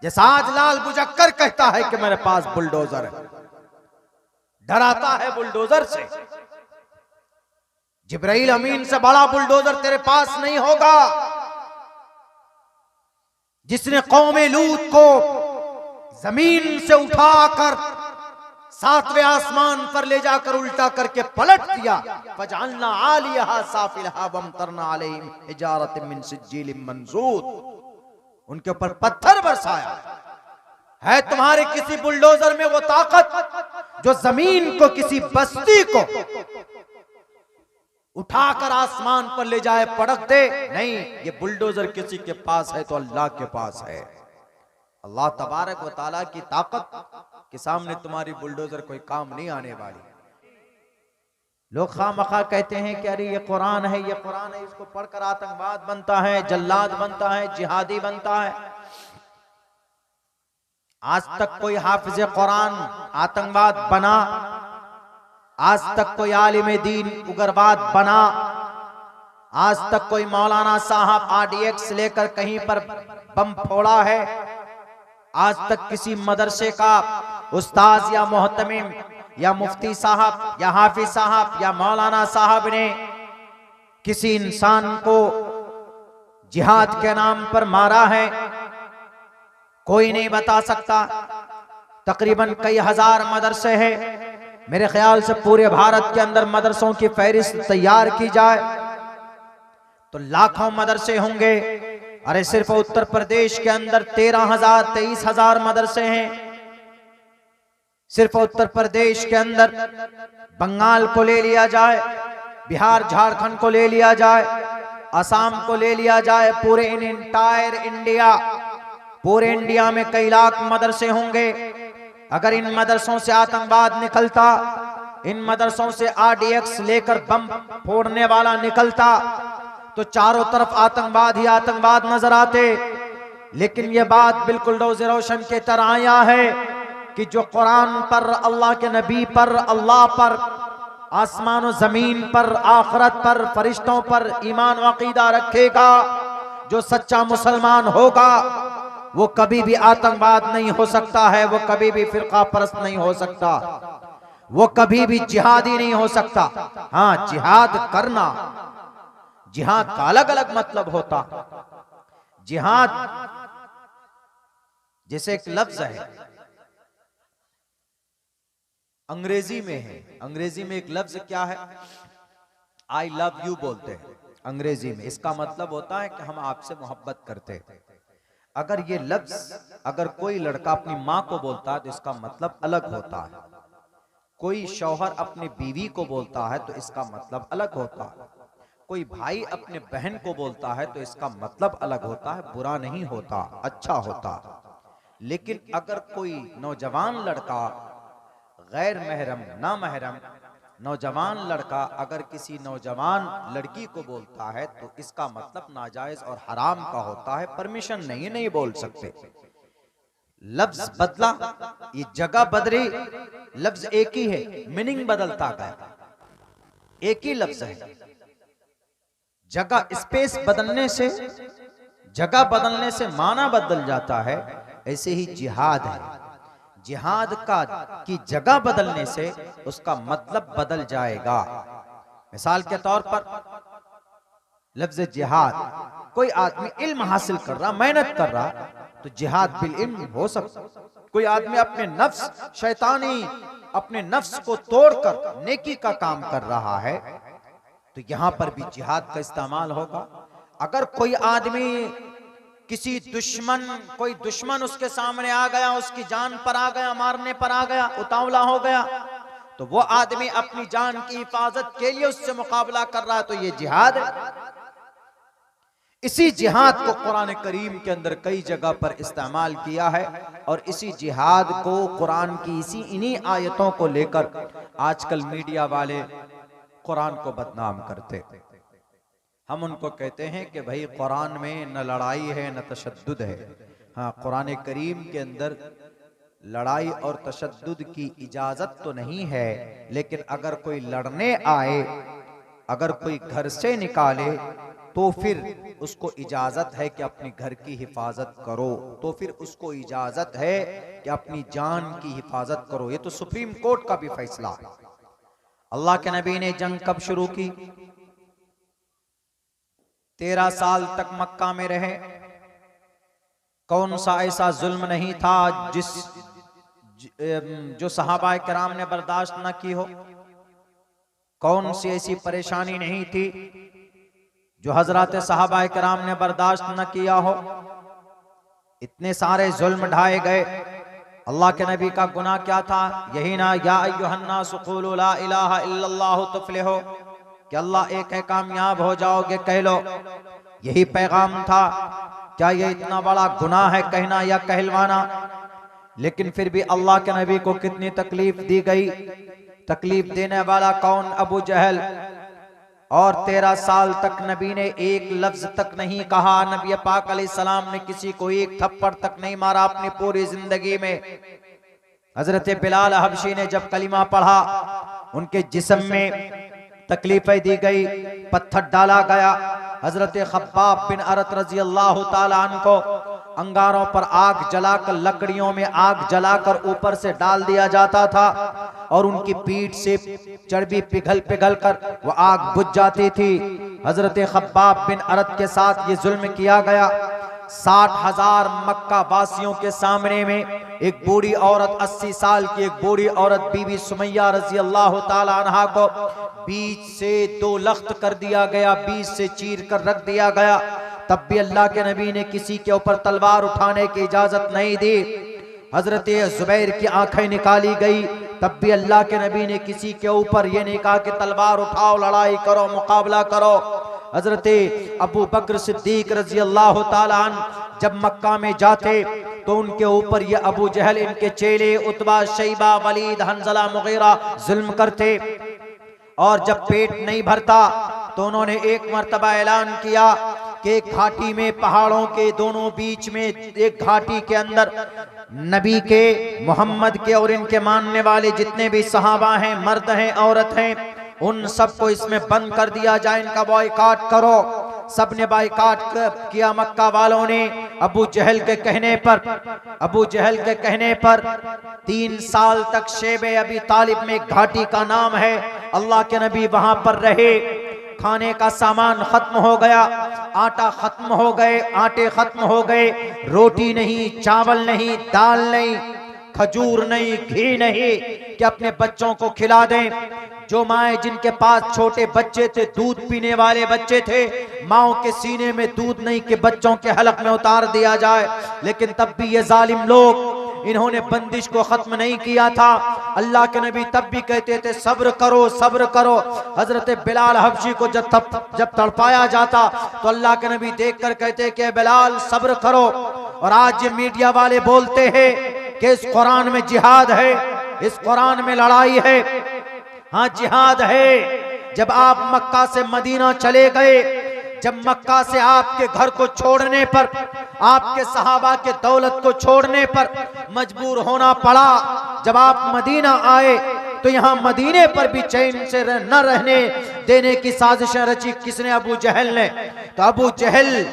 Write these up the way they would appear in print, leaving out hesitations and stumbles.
जैसा आज लाल बुजक्कर कहता है कि मेरे पास बुलडोजर है, डराता है बुलडोजर से। जिब्राइल अमीन से बड़ा बुलडोजर तेरे पास नहीं होगा। जिसने कौमे लूत को जमीन से उठाकर 7वें आसमान पर ले जाकर उल्टा करके पलट दिया, फजअलना आलियहा साफिलहा वमतरना अलैहिम हिजारतम मिन सिज्जीलिम मंजूद, उनके ऊपर पत्थर बरसाया। है तुम्हारे किसी बुलडोजर में वो ताकत जो जमीन को, किसी बस्ती को उठाकर आसमान पर ले जाए, पटक दे? नहीं, ये बुलडोजर किसी के पास है तो अल्लाह के पास है। अल्लाह तबारक व तआला की ताकत के सामने तुम्हारी बुलडोजर कोई काम नहीं आने वाली। लोग खामखा कहते हैं कि अरे ये कुरान है, ये कुरान है, इसको पढ़कर आतंकवाद बनता है, जल्लाद बनता है, जिहादी बनता है। आज तक कोई हाफिज कुरान आतंकवाद बना? आज तक कोई आलिम दीन उग्रवाद बना? आज तक कोई मौलाना साहब RDX लेकर कहीं पर बम फोड़ा है? आज तक किसी मदरसे का उस्ताद या मोहतमिम या मुफ्ती साहब या हाफिज साहब या मौलाना साहब ने किसी इंसान को जिहाद के नाम पर मारा है? कोई नहीं बता सकता। तकरीबन कई हजार मदरसे हैं। मेरे ख्याल से पूरे भारत के अंदर मदरसों की फहरिस्त तैयार की जाए तो लाखों मदरसे होंगे। अरे सिर्फ उत्तर प्रदेश के अंदर 13,000 23,000 मदरसे हैं। सिर्फ उत्तर प्रदेश के अंदर बंगाल को ले लिया जाए, बिहार झारखंड को ले लिया जाए, असम को ले लिया जाए, पूरे पूरे इंडिया में कई लाख मदरसे होंगे। अगर इन मदरसों से आतंकवाद निकलता, इन मदरसों से RDX लेकर बम फोड़ने वाला निकलता तो चारों तरफ आतंकवाद ही आतंकवाद नजर आते। लेकिन यह बात बिल्कुल रोज़े रोशन के तरह आया है कि जो कुरान पर, अल्लाह के नबी पर, अल्लाह पर, आसमान और जमीन पर, आखिरत पर, फरिश्तों पर ईमान व अकीदा रखेगा, जो सच्चा मुसलमान होगा, वो कभी भी आतंकवाद नहीं हो सकता है, वो कभी भी फिरका परस्त नहीं हो सकता, वो कभी भी जिहादी नहीं हो सकता। हाँ, जिहाद करना, जिहाद का अलग अलग मतलब होता। जिहाद जैसे एक लफ्ज है, अंग्रेजी में है। अंग्रेजी में एक लफ्ज क्या है? आई लव यू बोलते हैं अंग्रेजी में। इसका मतलब होता है कि हम आपसे मोहब्बत करते हैं। अगर ये लफ्ज अगर कोई लड़का अपनी माँ को बोलता है तो इसका मतलब अलग होता है। कोई शौहर अपनी बीवी को बोलता है तो इसका मतलब अलग होता है। कोई भाई अपने बहन को बोलता है तो इसका मतलब अलग होता है, बुरा नहीं होता, अच्छा होता। लेकिन अगर कोई नौजवान लड़का गैर महरम, ना महरम नौजवान लड़का अगर किसी नौजवान लड़की को बोलता है तो इसका मतलब नाजायज और हराम का होता है, परमिशन नहीं बोल सकते। लफ्ज बदला, ये जगह बदली, लफ्ज एक ही है, मीनिंग बदलता गया, एक ही लफ्ज है। जगह स्पेस बदलने से, जगह बदलने से माना बदल जाता है। ऐसे ही जिहाद है, जिहाद की जगह बदलने से उसका मतलब बदल जाएगा। मिसाल के तौर पर लफ्ज जिहाद, कोई आदमी इल्म हासिल कर रहा, मेहनत कर रहा, तो जिहाद बिल इल्म हो सकता। कोई आदमी अपने नफ्स, शैतानी अपने नफ्स को तोड़कर नेकी का काम कर रहा है तो यहां पर भी जिहाद का इस्तेमाल होगा। अगर कोई आदमी किसी दुश्मन, कोई दुश्मन उसके सामने आ गया, उसकी जान पर आ गया, मारने पर आ गया, उतावला हो गया, तो वो आदमी अपनी जान की हिफाजत के लिए उससे मुकाबला कर रहा है, तो ये जिहाद है। इसी जिहाद को कुरान करीम के अंदर कई जगह पर इस्तेमाल किया है और इसी जिहाद को कुरान की इन्हीं आयतों को लेकर आजकल मीडिया वाले कुरान को बदनाम करते। हम उनको कहते हैं कि भाई कुरान में न लड़ाई है न तशद्दुद है। हाँ, कुरान करीम के अंदर लड़ाई और तशद्दुद की इजाजत तो नहीं है, लेकिन अगर कोई लड़ने आए, अगर कोई घर से निकाले तो फिर उसको इजाजत है कि अपनी घर की हिफाजत करो, तो फिर उसको इजाजत है कि अपनी जान की हिफाजत करो। ये तो सुप्रीम कोर्ट का भी फैसला है। अल्लाह के नबी ने जंग कब शुरू की? 13 साल तक मक्का में रहे। कौन सा ऐसा जुल्म नहीं था जो सहाबा किराम ने बर्दाश्त न की हो? कौन सी ऐसी परेशानी नहीं थी जो हजरत सहाबा किराम ने बर्दाश्त न किया हो? इतने सारे जुल्म ढाए गए। अल्लाह के नबी का गुनाह क्या था? यही ना, या अय्युहन्नास क़ूलू ला इलाहा इल्लल्लाहु तुफ़्लिहू, कि अल्लाह एक है कामयाब हो जाओगे कह लो। यही पैगाम था। क्या ये इतना बड़ा गुनाह है कहना या कहलवाना? लेकिन फिर भी अल्लाह के नबी को कितनी तकलीफ दी गई। तकलीफ देने वाला कौन? अबू जहल। और 13 साल तक नबी ने एक लफ्ज तक नहीं कहा। नबी पाक अलैहिस्सलाम ने किसी को एक थप्पड़ तक नहीं मारा अपनी पूरी जिंदगी में। हजरत बिलाल हबशी ने जब कलिमा पढ़ा, उनके जिस्म में तकलीफें दी गई, पत्थर डाला गया। हजरत खब्बाब बिन अरत रजी अल्लाह ताला अन्हु को अंगारों पर आग जलाकर, लकड़ियों में आग जलाकर ऊपर से डाल दिया जाता था और उनकी पीठ से चर्बी पिघल पिघल कर वह आग बुझ जाती थी। हजरत खब्बाब बिन अरत के साथ ये जुल्म किया गया। 60,000 मक्का वासियों के सामने में एक बूढ़ी औरत, 80 साल की एक बूढ़ी औरत बीबी सुमैया रजी अल्लाह ताला अन्हा को बीच से 2 लख्त कर दिया गया, बीच से चीर कर रख दिया गया। तब भी अल्लाह के नबी ने किसी के ऊपर तलवार उठाने की इजाजत नहीं दी। हजरत जुबैर की आंखें निकाली गई, तब भी अल्लाह के नबी ने किसी के ऊपर ये नहीं कहा कि तलवार उठाओ, लड़ाई करो, मुकाबला करो। हजरत अबू बकर सिद्दीक रजी अल्लाह ताला अन्हु जब मक्का में जाते तो उनके ऊपर ये अबू जहल, इनके चेले उतबा, शैबा, वलीद, हंजला, मुगीरा जुल्म करते। और जब पेट नहीं भरता तो उन्होंने एक मर्तबा ऐलान किया कि एक घाटी में, पहाड़ों के दोनों बीच में एक घाटी के अंदर नबी के, मोहम्मद के और इनके मानने वाले जितने भी सहाबा हैं, मर्द हैं, औरत हैं, उन सबको इसमें बंद कर दिया जाए, इनका बॉयकॉट करो। सबने बॉयकॉट किया। मक्का वालों ने अबू जहल के कहने पर 3 साल तक शेबे अबी तालिब में घाटी का नाम है, अल्लाह के नबी वहां पर रहे। खाने का सामान खत्म हो गया, आटा खत्म हो गए, आटे खत्म हो गए, रोटी नहीं, चावल नहीं, दाल नहीं, खजूर नहीं, घी नहीं कि अपने बच्चों को खिला दें। जो माएँ जिनके पास छोटे बच्चे थे, दूध पीने वाले बच्चे थे, माओं के सीने में दूध नहीं कि बच्चों के हलक में उतार दिया जाए। लेकिन तब भी ये जालिम लोग, इन्होंने बंदिश को खत्म नहीं किया था। अल्लाह के नबी तब भी कहते थे सब्र करो, सब्र करो। हजरत बिलाल हबशी को जब तड़पाया जाता तो अल्लाह के नबी देखकर कहते कि बिलाल सब्र करो। और आज ये मीडिया वाले बोलते हैं कि इस कुरान में जिहाद है, इस कुरान में लड़ाई है। हाँ, जिहाद है। जब आप मक्का से मदीना चले गए, जब मक्का से आपके घर को छोड़ने पर, आपके सहाबा के दौलत को छोड़ने पर मजबूर होना पड़ा, जब आप मदीना आए तो यहाँ मदीने पर भी चैन से न रहने देने की साजिशें रची किसने? अबू जहल ने। तो अबू जहल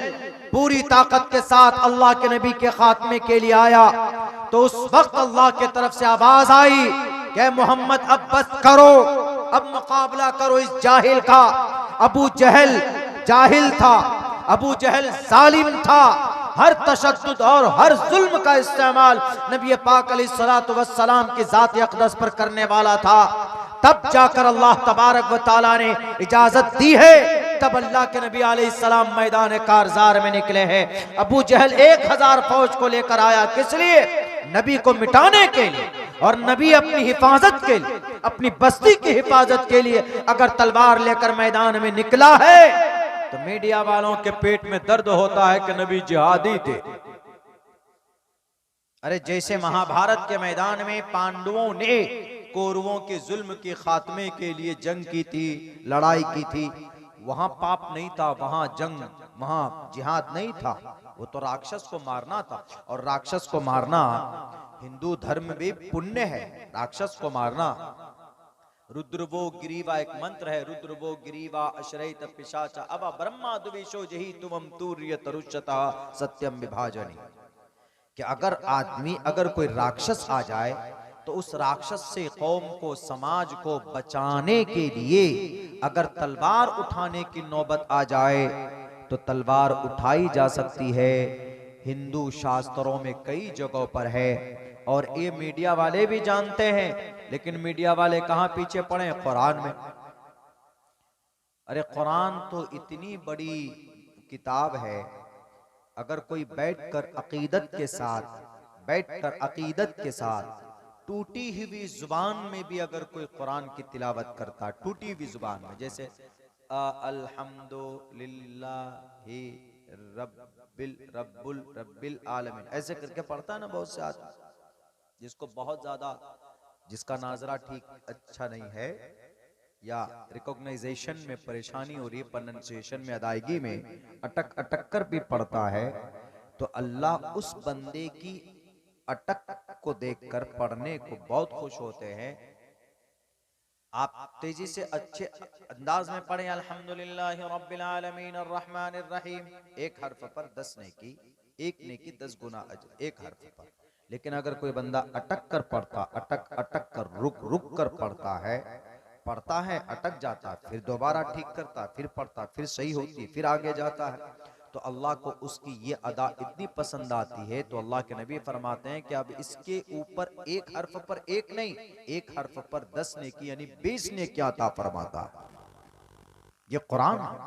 पूरी ताकत के साथ अल्लाह के नबी के खात्मे के लिए आया। तो उस वक्त अल्लाह के तरफ से आवाज आई कि मोहम्मद अब बस करो, अब मुकाबला करो इस जाहिल का। अबू जहल जाहिल था, अबू जहल जालिम था, हर तशद्दुद और हर जुल्म का इस्तेमाल नबी पाक अलैहिस्सलातु वस्सलाम की जात अक़दस पर करने वाला था। तब जाकर अल्लाह तबारक व तआला ने इजाजत दी है, तब अल्लाह के नबी अलैहिस्सलाम मैदान कारजार में निकले हैं। अबू जहल 1000 फौज को लेकर आया, किस लिए? नबी को मिटाने के लिए। और नबी अपनी हिफाजत के लिए, अपनी बस्ती की हिफाजत के लिए अगर तलवार लेकर मैदान में निकला है तो मीडिया वालों के पेट में दर्द होता है कि नबी जिहादी थे। अरे जैसे महाभारत के मैदान में पांडवों ने कौरवों के जुल्म के खात्मे के लिए जंग की थी, लड़ाई की थी, वहां पाप नहीं था, वहां जंग, वहां जिहाद नहीं था, वो तो राक्षस को मारना था। और राक्षस को मारना हिंदू धर्म में पुण्य है, राक्षस को मारना। रुद्रवो गिरीवा एक मंत्र है, रुद्रवो गिरीवा अश्रयित पिशाचा अब ब्रह्मा दुविशो जही तुमम तूर्य तरुष्यता सत्यम विभाजनी। कि अगर कोई राक्षस आ जाए तो उस राक्षस से कौम को, समाज को बचाने के लिए अगर तलवार उठाने की नौबत आ जाए तो तलवार उठाई जा सकती है। हिंदू शास्त्रों में कई जगहों पर है और ये मीडिया वाले भी जानते हैं, लेकिन मीडिया वाले कहां पीछे पड़े? कुरान में। अरे कुरान तो इतनी बड़ी किताब है, अगर कोई बैठकर अकीदत के साथ टूटी हुई जुबान में भी अगर कोई कुरान की तिलावत करता, टूटी हुई जुबान में, जैसे अल्हम्दुलिल्लाहि रब्बिल आलमीन ऐसे करके पढ़ता है ना बहुत से आदमी, जिसका नाजरा ठीक अच्छा नहीं है या रिकॉग्नाइजेशन में परेशानी हो रही है, प्रोनंसिएशन में, अदायगी में अटक कर भी पढ़ता है, तो अल्लाह उस बंदे की अटक को देखकर पढ़ने को बहुत खुश होते हैं। आप तेजी से अच्छे अंदाज में पढ़ें अल्हम्दुलिल्लाहि रब्बिल आलमीन अर्रहमानिर रहीम, एक हर्फ पर 10 नेकी, एक नेकी 10 गुना अजर एक हर्फ पर। लेकिन अगर कोई बंदा अटक कर पढ़ता, अटक कर रुक कर पढ़ता है, अटक जाता, फिर दोबारा ठीक करता, फिर पढ़ता, फिर सही होती, फिर आगे जाता है, तो अल्लाह को उसकी ये अदा इतनी पसंद आती है। तो अल्लाह के नबी फरमाते हैं कि अब इसके ऊपर एक हर्फ पर एक नहीं, एक हर्फ पर 10 नेकी यानी 20 नेकी अता फरमाता है। ये कुरान है।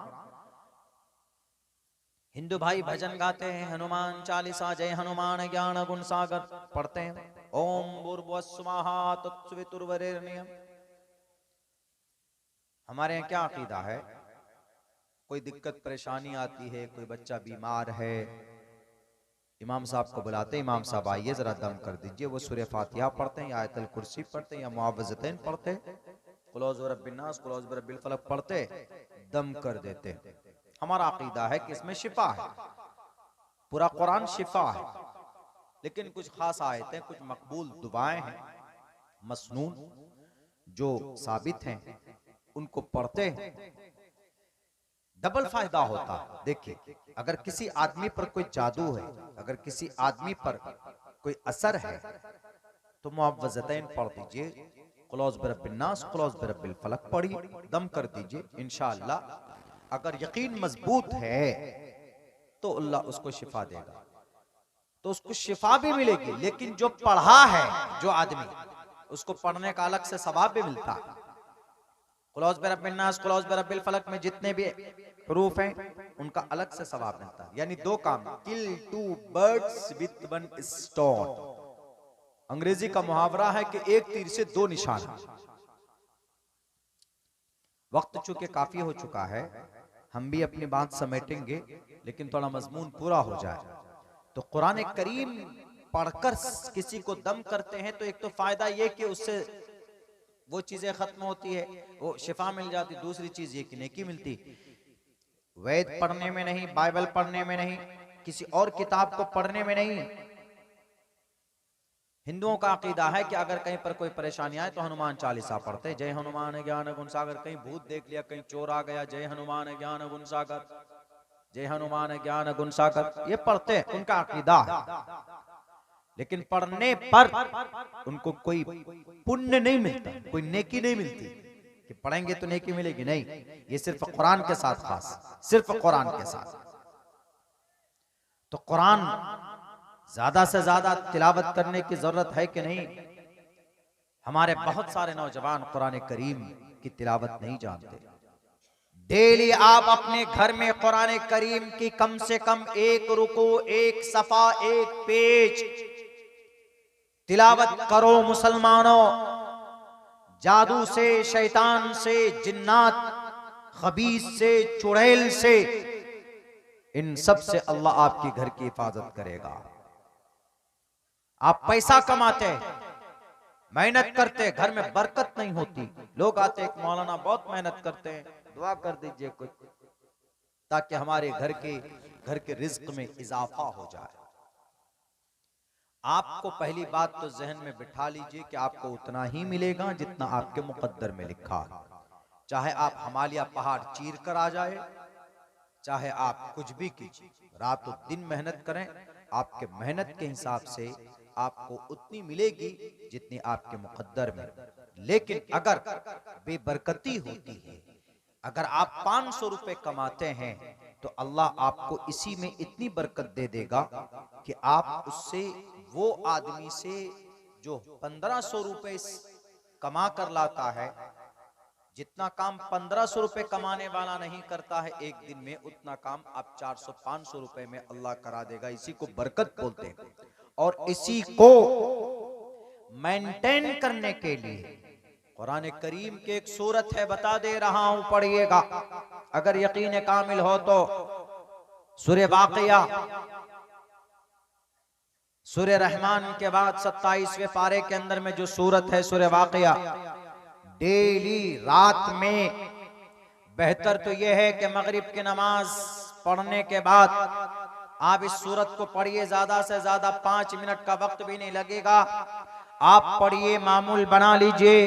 हिंदू भाई भजन गाते हैं, हनुमान चालीसा, जय हनुमान ज्ञान गुण सागर पढ़ते हैं, ओम भूर्भुवस्सुवः तत्सवितुर्वरेण्यम्। हमारे यहाँ क्या अकीदा है? कोई दिक्कत परेशानी आती है, कोई बच्चा बीमार है, इमाम साहब को बुलाते, इमाम साहब आइए जरा दम कर दीजिए। वो सूरह फातिहा पढ़ते हैं या आयतुल कुर्सी पढ़ते हैं या मुआवज़तैन पढ़ते हैं, कुल औज़ु बिरब्बिन नास, कुल औज़ु बिरब्बिल फलक पढ़ते दम कर देते। हमारा अकीदा है कि इसमें शिफा है, पूरा कुरान शिफा है, लेकिन कुछ खास आयतें, कुछ मकबूल दुआएं हैं मसनून जो साबित हैं, उनको पढ़ते हैं, डबल फायदा होता है। देखिए, अगर किसी आदमी पर कोई जादू है, अगर किसी आदमी पर कोई असर है, तो मुआवज़तैन पढ़ दीजिए, कुल औज़ु बिरब्बिन नास, कुल औज़ु बिरब्बिल फलक पढ़िए, दम कर दीजिए, इंशाअल्लाह अगर यकीन मजबूत है तो अल्लाह उसको शिफा देगा, तो उसको शिफा भी मिलेगी। लेकिन जो पढ़ा है, जो आदमी, उसको पढ़ने का अलग से सवाब भी मिलता है। कुल औज़ु बिरब्बिन नास, कुल औज़ु बिरब्बिल फलक में जितने भी हरूफ हैं उनका अलग से सवाब मिलता है। यानी दो काम, किल 2 बर्ड्स विद 1 स्टोन। अंग्रेजी का मुहावरा है कि एक तीर से 2 निशान। वक्त चूंकि काफी हो चुका है, हम भी अपनी बात समेटेंगे, लेकिन थोड़ा मजमून पूरा हो जाए। तो कुरान करीम पढ़कर किसी को दम करते हैं तो एक तो फायदा ये कि उससे वो चीजें खत्म होती है, वो शिफा मिल जाती। दूसरी चीज ये कि नेकी मिलती। वेद पढ़ने में नहीं, बाइबल पढ़ने में नहीं, किसी और किताब को पढ़ने में नहीं। हिंदुओं का अकीदा है कि अगर कहीं पर कोई परेशानी आए तो हनुमान चालीसा पढ़ते, जय हनुमान ज्ञान गुण सागर। कहीं भूत देख लिया, कहीं चोर आ गया, जय हनुमान ज्ञान गुण सागर, जय हनुमान ज्ञान गुण सागर, ये पढ़ते, उनका अकीदा है। लेकिन पढ़ने पर उनको कोई पुण्य नहीं मिलता, कोई नेकी नहीं मिलती कि पढ़ेंगे तो नेकी मिलेगी, नहीं। ये सिर्फ कुरान के साथ खास, सिर्फ कुरान के साथ। तो कुरान ज्यादा से ज्यादा तिलावत करने की जरूरत है कि नहीं? हमारे बहुत सारे नौजवान कुरान करीम की तिलावत नहीं जानते। डेली आप अपने घर में कुरान करीम की कम से कम एक रुकू, एक सफा, एक पेज तिलावत करो। मुसलमानों, जादू से, शैतान से, जिन्नात, खबीस से, चुड़ैल से, इन सब से अल्लाह आपकी घर की हिफाजत करेगा। आप पैसा कमाते, मेहनत करते, घर में बरकत नहीं होती। लोग आते, एक मौलाना बहुत मेहनत करते हैं, दुआ कर दीजिए कुछ, ताकि हमारे घर के रिज्क में इजाफा हो जाए। आपको पहली बात तो जहन में बिठा लीजिए कि आपको उतना ही मिलेगा जितना आपके मुकद्दर में लिखा है। चाहे आप हिमालय पहाड़ चीर कर आ जाए, चाहे आप कुछ भी कीजिए, रात और दिन मेहनत करें, आपके मेहनत के हिसाब से आपको उतनी मिलेगी जितनी आपके मुकद्दर में। लेकिन अगर बेबरकती होती है, अगर आप 500 रुपए कमाते हैं तो अल्लाह आपको इसी में इतनी बरकत दे देगा कि आप उससे वो आदमी से जो 1500 रुपए कमा कर लाता है, जितना काम 1500 रुपए कमाने वाला नहीं करता है एक दिन में, उतना काम आप 400-500 रुपए में अल्लाह करा देगा। इसी को बरकत बोलते हैं। और इसी को मेंटेन करने के लिए कुरान करीम के एक सूरत है, बता दे रहा हूं, पढ़िएगा। अगर यकीन कामिल हो तो सूरह वाक़िया, सूरह रहमान के बाद 27वें पारे के अंदर में जो सूरत है सूरह वाक़िया, डेली रात में बेहतर तो यह है कि मगरिब की नमाज पढ़ने के बाद आप इस सूरत को पढ़िए। ज्यादा से ज्यादा 5 मिनट का वक्त भी नहीं लगेगा, आप पढ़िए, मामूल बना लीजिए।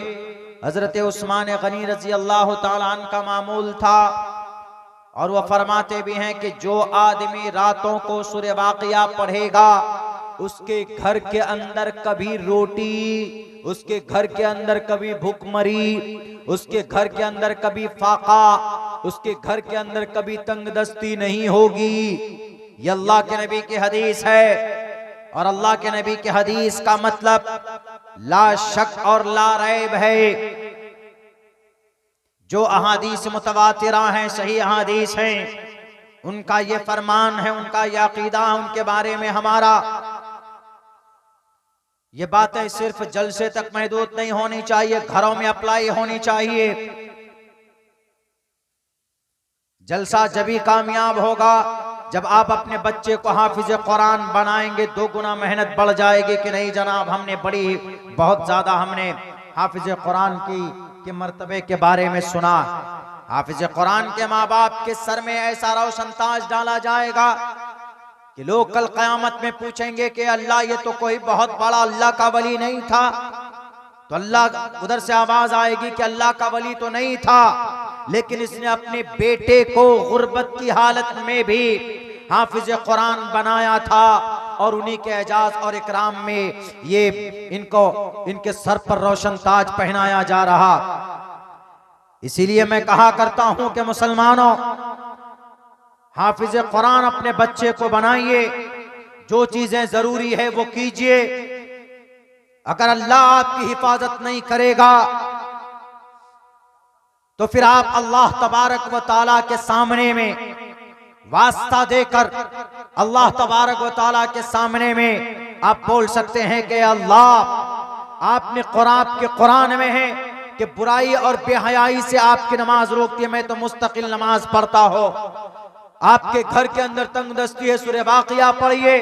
हजरत उस्मान गनी रजी अल्लाह ताला अन्हु का मामूल था, और वह फरमाते भी हैं कि जो आदमी रातों को सूरह वाक़िया पढ़ेगा उसके घर के अंदर कभी रोटी, उसके घर के अंदर कभी भूखमरी, उसके घर के अंदर कभी फाका, उसके घर के अंदर कभी तंगदस्ती नहीं होगी। ये अल्लाह के नबी की हदीस है, और अल्लाह के नबी की हदीस का मतलब ला शक और ला रैब है। जो अहादीस मुतवातिरा हैं, सही अहादीस हैं, उनका ये फरमान है, उनका ये अकीदा, उनके बारे में हमारा ये बातें सिर्फ जलसे तक महदूद नहीं होनी चाहिए, घरों में अप्लाई होनी चाहिए। जलसा जभी कामयाब होगा जब आप अपने बच्चे को हाफिज कुरान बनाएंगे। 2 गुना मेहनत बढ़ जाएगी कि नहीं जनाब, हमने बड़ी बहुत ज्यादा हमने हाफिज कुरान के मर्तबे के बारे में सुना। हाफिज कुरान के माँ बाप के सर में ऐसा रोशन ताज डाला जाएगा कि लोग कल क़यामत में पूछेंगे कि अल्लाह ये तो कोई बहुत बड़ा अल्लाह का वली नहीं था, तो अल्लाह उधर से आवाज आएगी कि अल्लाह का वली तो नहीं था, लेकिन इसने अपने बेटे को गुर्बत की हालत में भी हाफिज कुरान बनाया था, और उन्हीं के एजाज और इकराम में ये इनके सर पर रोशन ताज पहनाया जा रहा। इसीलिए मैं कहा करता हूं कि मुसलमानों, हाफिज कुरान अपने बच्चे को बनाइए, जो चीजें जरूरी है वो कीजिए। अगर अल्लाह आपकी हिफाजत नहीं करेगा तो फिर आप अल्लाह तबारक व ताला के सामने में वास्ता देकर अल्लाह तबारक व ताला के सामने में आप बोल सकते हैं कि अल्लाह, आपने कुरान में है कि बुराई और बेहयाई से आपकी नमाज रोकती है, मैं तो मुस्तकिल नमाज पढ़ता हो। आपके घर के अंदर तंगदस्ती है, सूरह वाक़िया पढ़िए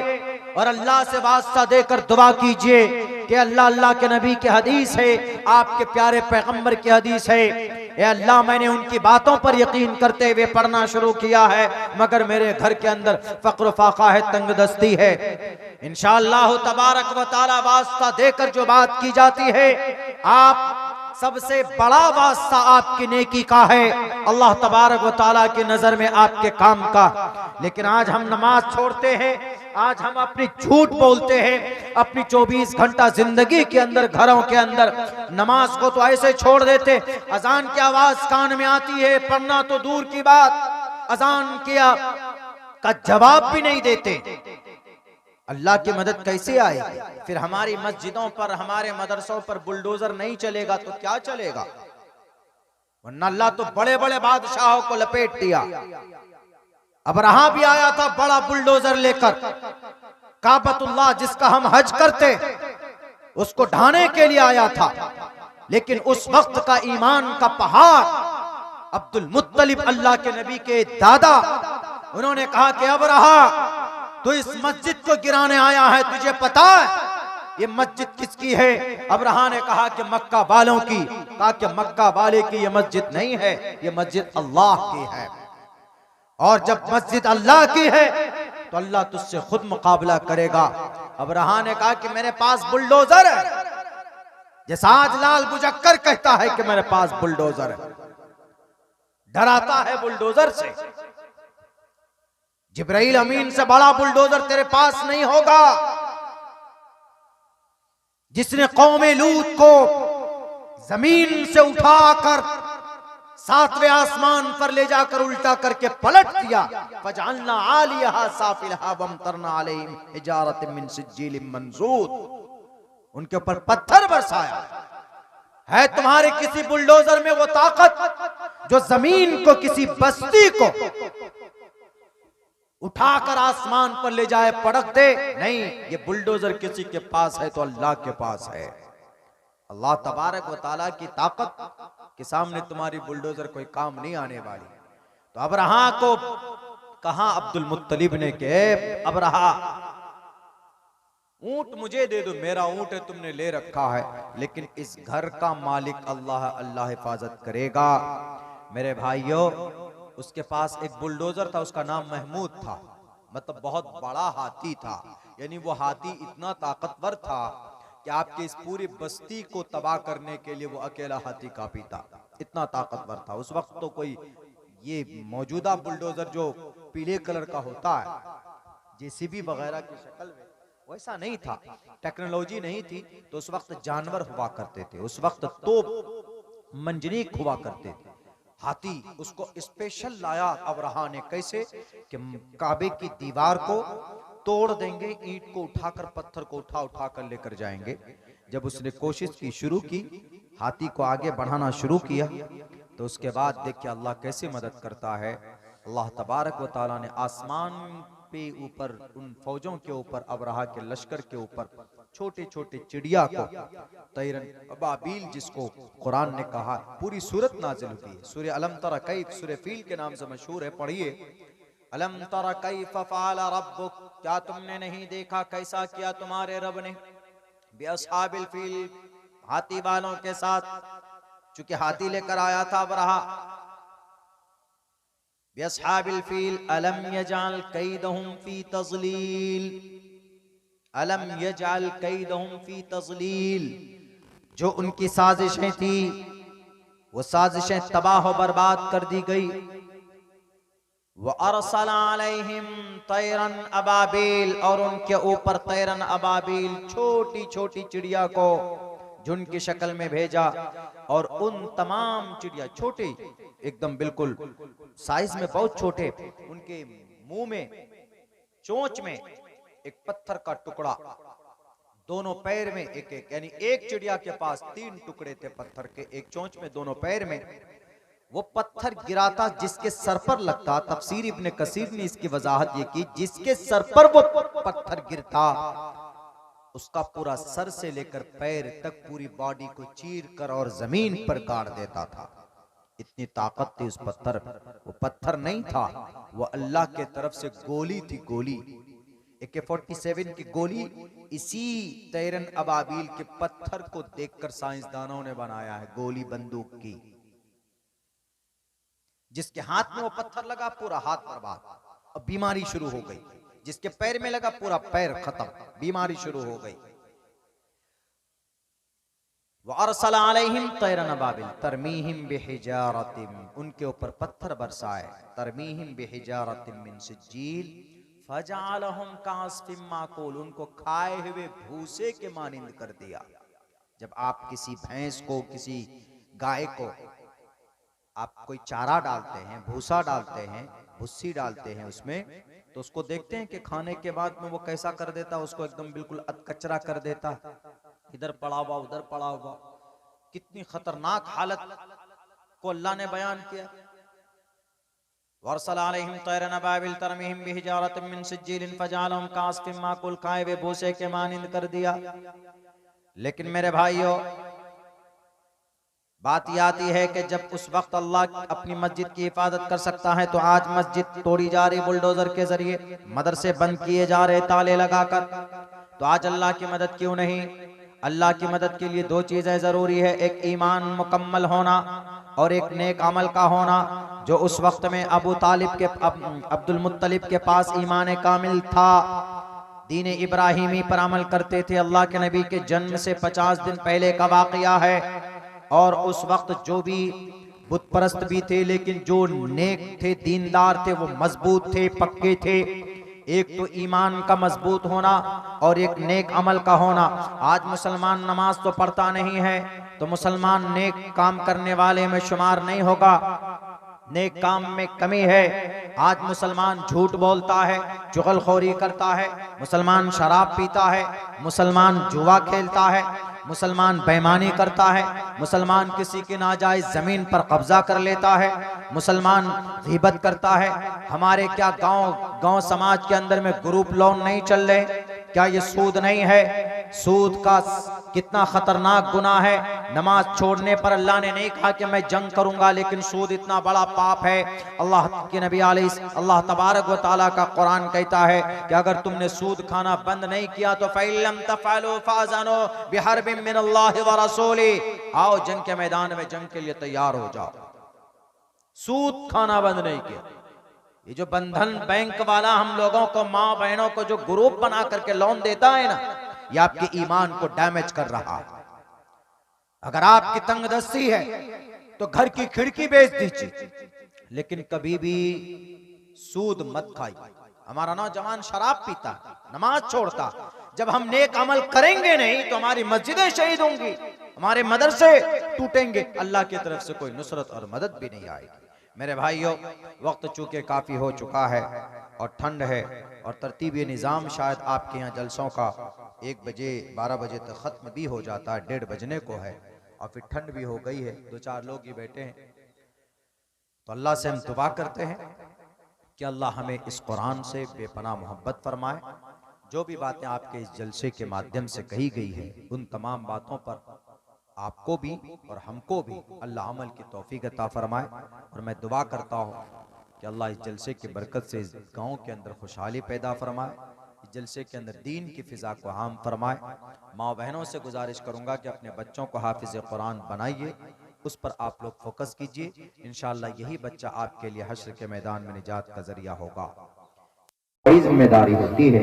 और अल्लाह से वास्ता देकर दुआ कीजिए कि अल्लाह, अल्लाह के नबी की हदीस है, आपके प्यारे पैगंबर की हदीस है, ए अल्लाह मैंने उनकी बातों पर यकीन करते हुए पढ़ना शुरू किया है, मगर मेरे घर के अंदर फक्र फाका है, तंगदस्ती है। इंशाअल्लाह तबारक व तआला वास्ता देकर जो बात की जाती है, आप सबसे बड़ा वास्ता आपकी नेकी का है, अल्लाह तबारक व तआला की नजर में आपके काम का। लेकिन आज हम नमाज छोड़ते हैं, आज हम अपनी झूठ बोलते हैं, अपनी 24 घंटा जिंदगी के अंदर घरों के अंदर नमाज को तो ऐसे छोड़ देते, अजान की आवाज कान में आती है, पढ़ना तो दूर की बात, अजान किया का जवाब भी नहीं देते। अल्लाह की मदद कैसे आएगी? फिर हमारी मस्जिदों पर, हमारे मदरसों पर बुलडोजर नहीं चलेगा तो क्या चलेगा? वरना अल्लाह तो बड़े बड़े बादशाहों को लपेट दिया। अबरहा भी आया था बड़ा बुलडोजर लेकर, काबतुल्लाह जिसका हम हज करते उसको ढाने के लिए आया था। लेकिन उस वक्त का ईमान का पहाड़ अब्दुल मुत्तलिब, अल्लाह के नबी के दादा, उन्होंने कहा कि अबरहा तो इस मस्जिद को गिराने आया है, तुझे पता है ये मस्जिद किसकी है? अबरहा ने कहा कि मक्का वालों की। कहा कि मक्का वाले की ये मस्जिद नहीं है, ये मस्जिद अल्लाह की है, और जब मस्जिद अल्लाह की है तो अल्लाह तुझसे खुद मुकाबला करेगा। अबरहा ने कहा कि मेरे पास बुलडोजर है, जैसा आज लाल बुजक्कर कहता है कि मेरे पास बुलडोजर है, डराता है बुलडोजर से। जिब्राइल अमीन से बड़ा बुलडोजर तेरे पास नहीं होगा। जिसने कौमे लूत को जमीन से उठाकर 7वें आसमान पर ले जाकर उल्टा करके पलट दिया, फजअलना आलियहा साफिलहा वमतरना अलैहिम हिजारतम मिन सिज्जीलिम मंजूद, उनके ऊपर पत्थर बरसाया। है तुम्हारे किसी बुलडोजर में वो ताकत जो जमीन को, किसी बस्ती को उठाकर आसमान पर ले जाए, पटक दे? नहीं, ये बुलडोजर किसी के पास है तो अल्लाह के पास है। अल्लाह तबारक व तआला की ताकत के सामने तुम्हारी बुलडोजर कोई काम नहीं आने वाली। तो अबरहा को कहा अब्दुल मुत्तलिब ने के अबरहा ऊंट मुझे दे दो, मेरा ऊंट है, तुमने ले रखा है, लेकिन इस घर का मालिक अल्लाह, अल्लाह हिफाजत करेगा। मेरे भाइयों, उसके पास एक बुलडोजर था, उसका नाम महमूद था, मतलब बहुत बड़ा हाथी था। यानी वो हाथी इतना ताकतवर था कि आपकी इस पूरी बस्ती को तबाह करने के लिए वो अकेला हाथी काफी था, इतना ताकतवर था। उस वक्त तो कोई ये मौजूदा बुलडोजर जो पीले कलर का होता है, जेसीबी वगैरह की शक्ल में, वैसा नहीं था, टेक्नोलॉजी नहीं थी। तो उस वक्त जानवर हुआ करते थे, उस वक्त तोप मंजनीक हुआ करते थे। हाथी उसको स्पेशल लाया अबरहा ने, कैसे कि काबे की दीवार को तोड़ देंगे, ईंट को उठाकर, पत्थर को उठा कर लेकर जाएंगे। जब उसने कोशिश की, शुरू की, हाथी को आगे बढ़ाना शुरू किया, तो उसके बाद देखिए अल्लाह कैसे मदद करता है। अल्लाह तबारक व तआला ने आसमान पे ऊपर उन फौजों के ऊपर, अबरहा के लश्कर के ऊपर छोटे छोटे चिड़िया को, तैरन अबाबील जिसको कुरान ने कहा, पूरी सूरत नाजिल हुई है। सूरह अलम तरा कैफ, सूरह फील के नाम से मशहूर है, पढ़िए। अलम तरा कैफ फ़अल रब्बुक, क्या तुमने नहीं देखा कैसा किया तुम्हारे रब ने, बिअस्हाबिल फील, हाथी वालों के साथ। चूंकि हाथी लेकर आया था अबरहा, बिअस्हाबिल फील अलम यजअल कैदहुम फी तज़लील, अलम यजअल कैदहुम फी तज़लील, जो उनकी साजिशें थी वो साजिशें तबाह और बर्बाद कर दी गई। व अरसल अलैहिम तैरन अबाबील, और उनके ऊपर तैरन अबाबील, छोटी छोटी चिड़िया को झुंड की शक्ल में भेजा। और उन तमाम चिड़िया, छोटे एकदम बिल्कुल साइज में बहुत छोटे, उनके मुंह में, चोंच में एक पत्थर का टुकड़ा, दोनों पैर में एक एक, यानी एक चिड़िया के पास 3 टुकड़े थे पत्थर के, एक चोंच में, दोनों पैर में। वो पत्थर गिराता जिसके सर पर लगता, तफसीर इब्ने कसीर ने इसकी वजाहत ये की, जिसके सर पर वो पत्थर गिरता, उसका पूरा सर से लेकर पैर तक पूरी बॉडी को चीर कर और जमीन पर गाड़ देता था। इतनी ताकत थी उस पत्थर। वो पत्थर नहीं था, वो अल्लाह के तरफ से गोली थी, गोली। AK-47 की गोली इसी तैरन अबाबील के पत्थर को देखकर साइंसदानों ने बनाया है, गोली बंदूक की। जिसके हाथ में वो पत्थर लगा, पूरा हाथ बर्बाद, अब बीमारी शुरू हो गई। जिसके पैर में लगा, पूरा पैर खत्म, बीमारी शुरू हो गई। वअरसल अलैहिम तैरन अबाबिल तरमीहिम बिहिजारतिम, उनके ऊपर पत्थर बरसाए, तरमीहिम बिहिजारतिम मिन सिज्जील फजअलहुम कअस्फिम माकूल, उनको खाए हुए भूसे के मानिंद कर दिया। जब आप किसी भैंस को, किसी गाय को आप कोई चारा डालते हैं, भूसा डालते हैं, भुस्सी डालते हैं उसमें, तो उसको देखते हैं कि खाने के बाद में वो कैसा कर देता है, उसको एकदम बिल्कुल अधकचरा कर देता है, इधर पड़ा हुआ उधर पड़ा हुआ। कितनी खतरनाक हालत को अल्लाह ने बयान किया। वरसल अलैहिम तैरन अबाबिल तरमीहिम बिहिजारतिम मिन सिज्जीलिन फजअलहुम कअस्फिम माकूल, खाए हुए भूसे के मानिंद कर दिया। लेकिन मेरे भाइयों, बात यह आती है कि जब उस वक्त अल्लाह अपनी मस्जिद की हिफाजत कर सकता है, तो आज मस्जिद तोड़ी जा रही बुलडोजर के जरिए, मदरसे बंद किए जा रहे ताले लगाकर, तो आज अल्लाह की मदद क्यों नहीं? अल्लाह की मदद के लिए 2 चीजें जरूरी है, एक ईमान मुकम्मल होना और एक नेक अमल का होना। जो उस वक्त में अबू तालिब के अब्दुल मुत्तलिब के पास ईमान कामिल था, दीन इब्राहिमी पर अमल करते थे। अल्लाह के नबी के जन्म से 50 दिन पहले का वाकया है। और उस वक्त जो भी बुत परस्त भी थे, लेकिन जो नेक थे, दीनदार थे, वो मजबूत थे, पक्के थे। एक तो ईमान का मजबूत होना और एक नेक अमल का होना। आज मुसलमान नमाज तो पढ़ता नहीं है, तो मुसलमान नेक काम करने वाले में शुमार नहीं होगा, नेक काम में कमी है। आज मुसलमान झूठ बोलता है, चुगलखोरी करता है, मुसलमान शराब पीता है, मुसलमान जुआ खेलता है, मुसलमान बेईमानी करता है, मुसलमान किसी की नाजायज जमीन पर कब्जा कर लेता है, मुसलमान गीबत करता है। हमारे क्या गांव समाज के अंदर में ग्रुप लोन नहीं चल रहे? क्या ये सूद नहीं है? सूद का कितना खतरनाक गुनाह है। नमाज छोड़ने पर अल्लाह ने नहीं कहा कि मैं जंग करूंगा, लेकिन सूद इतना बड़ा पाप है। अल्लाह के नबी अल्लाह तबारक व तआला का कुरान कहता है कि अगर तुमने सूद खाना बंद नहीं किया तो फइल्लम तफअलू फाज़नु बिहर्बिन मिनल्लाहि व रसूली, आओ जंग के मैदान में जंग के लिए तैयार हो जाओ। सूद खाना बंद नहीं किया। ये जो बंधन बैंक वाला हम लोगों को, माँ बहनों को जो ग्रुप बना करके लोन देता है ना, ये आपके ईमान को डैमेज कर रहा है। अगर आपकी तंगदस्ती है तो घर की खिड़की बेच दीजिए, लेकिन कभी भी सूद मत खाइए। हमारा नौजवान शराब पीता, नमाज छोड़ता। जब हम नेक अमल करेंगे नहीं तो हमारी मस्जिदें शहीद होंगी, हमारे मदरसे टूटेंगे, अल्लाह की तरफ से कोई नुसरत और मदद भी नहीं आएगी। मेरे भाइयों, वक्त चूंकि काफ़ी हो चुका है और ठंड है, और तरतीब निज़ाम शायद आपके यहाँ जलसों का 1 बजे 12 बजे तक ख़त्म भी हो जाता है, 1:30 बजने को है, और फिर ठंड भी हो गई है, 2-4 लोग ही बैठे हैं। तो अल्लाह से हम दुआ करते हैं कि अल्लाह हमें इस कुरान से बेपनाह मोहब्बत फरमाए। जो भी बातें आपके इस जलसे के माध्यम से कही गई है, उन तमाम बातों पर आपको भी और हमको भी अल्लाह अमल की तौफीक अता फरमाए। और मैं दुआ करता हूँ कि अल्लाह इस जलसे की बरकत से इस गाँव के अंदर खुशहाली पैदा फरमाए, इस जलसे के अंदर दीन की फ़िज़ा को आम फरमाए। माँ बहनों से गुजारिश करूँगा कि अपने बच्चों को हाफिज़ कुरान बनाइए, उस पर आप लोग फोकस कीजिए। इंशाअल्लाह यही बच्चा आपके लिए हश्र के मैदान में निजात का जरिया होगा। बड़ी जिम्मेदारी होती है।